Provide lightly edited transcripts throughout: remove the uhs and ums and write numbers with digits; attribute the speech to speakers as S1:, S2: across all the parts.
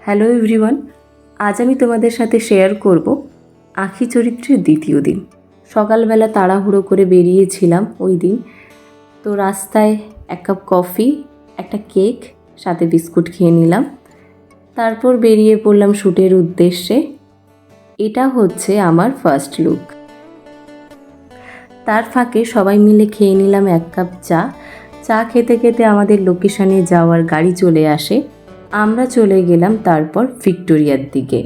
S1: Hello everyone, আজ আমি তোমাদের সাথে শেয়ার করব আঁখি চরিত্রের দ্বিতীয় দিন। সকালবেলা তাড়াহুড়ো করে বেরিয়েছিলাম ওই দিন। তো রাস্তায় এক কাপ কফি, একটা কেক, সাথে বিস্কুট খেয়ে নিলাম। তারপর বেরিয়ে পড়লাম শ্যুটের উদ্দেশ্যে। এটা হচ্ছে আমার ফার্স্ট লুক। তার ফাঁকে সবাই মিলে খেয়ে নিলাম এক কাপ চা। চা খেতে খেতে আমাদের লোকেশনে যাওয়ার গাড়ি চলে আসে। আমরা চলে গেলাম তারপর ভিক্টোরিয়ার দিকে।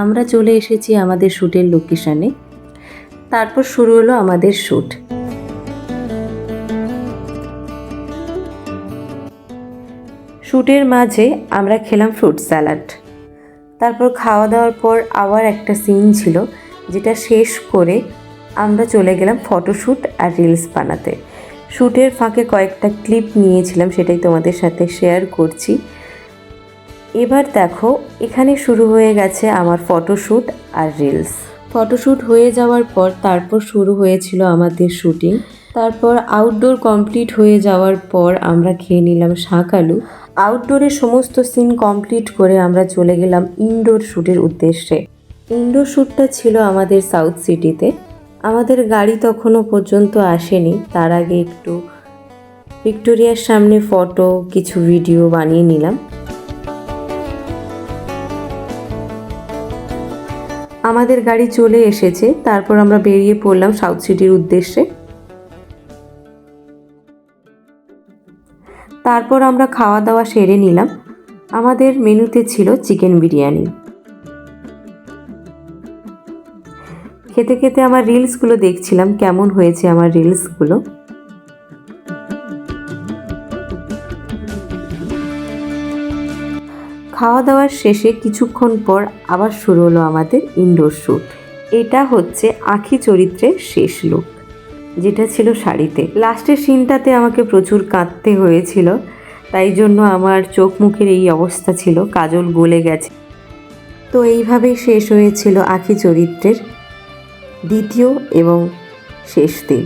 S1: আমরা চলে এসেছি আমাদের শ্যুটের লোকেশনে। তারপর শুরু হলো আমাদের শ্যুট। শ্যুটের মাঝে আমরা খেলাম ফ্রুট স্যালাড। তারপর খাওয়া দাওয়ার পর আবার একটা সিন ছিল, যেটা শেষ করে আমরা চলে গেলাম ফটোশ্যুট আর রিলস বানাতে। শ্যুটের ফাঁকে কয়েকটা ক্লিপ নিয়েছিলাম, সেটাই তোমাদের সাথে শেয়ার করছি। এবার দেখো, এখানে শুরু হয়ে গেছে আমার ফটোশ্যুট আর রিলস। ফটোশ্যুট হয়ে যাওয়ার পর তারপর শুরু হয়েছিল আমাদের শ্যুটিং। তারপর আউটডোর কমপ্লিট হয়ে যাওয়ার পর আমরা খেয়ে নিলাম শাকালু। আউটডোরের সমস্ত সিন কমপ্লিট করে আমরা চলে গেলাম ইনডোর শ্যুটের উদ্দেশ্যে। ইনডোর শ্যুটটা ছিল আমাদের সাউথ সিটিতে। আমাদের গাড়ি তখনও পর্যন্ত আসেনি। তার আগে একটু ভিক্টোরিয়ার সামনে ফটো, কিছু ভিডিও বানিয়ে নিলাম। আমাদের গাড়ি চলে এসেছে। তারপর আমরা বেরিয়ে পড়লাম সাউথ সিটির উদ্দেশ্যে। তারপর আমরা খাওয়া দাওয়া সেরে নিলাম। আমাদের মেনুতে ছিল চিকেন বিরিয়ানি। খেতে খেতে আমার রিলসগুলো দেখছিলাম, কেমন হয়েছে আমার রিলসগুলো। খাওয়া দাওয়ার শেষে কিছুক্ষণ পর আবার শুরু হলো আমাদের ইনডোর শ্যুট। এটা হচ্ছে আঁখি চরিত্রের শেষ লুক, যেটা ছিল শাড়িতে। লাস্টের সিনটাতে আমাকে প্রচুর কাঁদতে হয়েছিল, তাই জন্য আমার চোখ মুখের এই অবস্থা ছিল, কাজল গলে গেছে। তো এইভাবেই শেষ হয়েছিল আঁখি চরিত্রের দ্বিতীয় এবং শেষ দিন।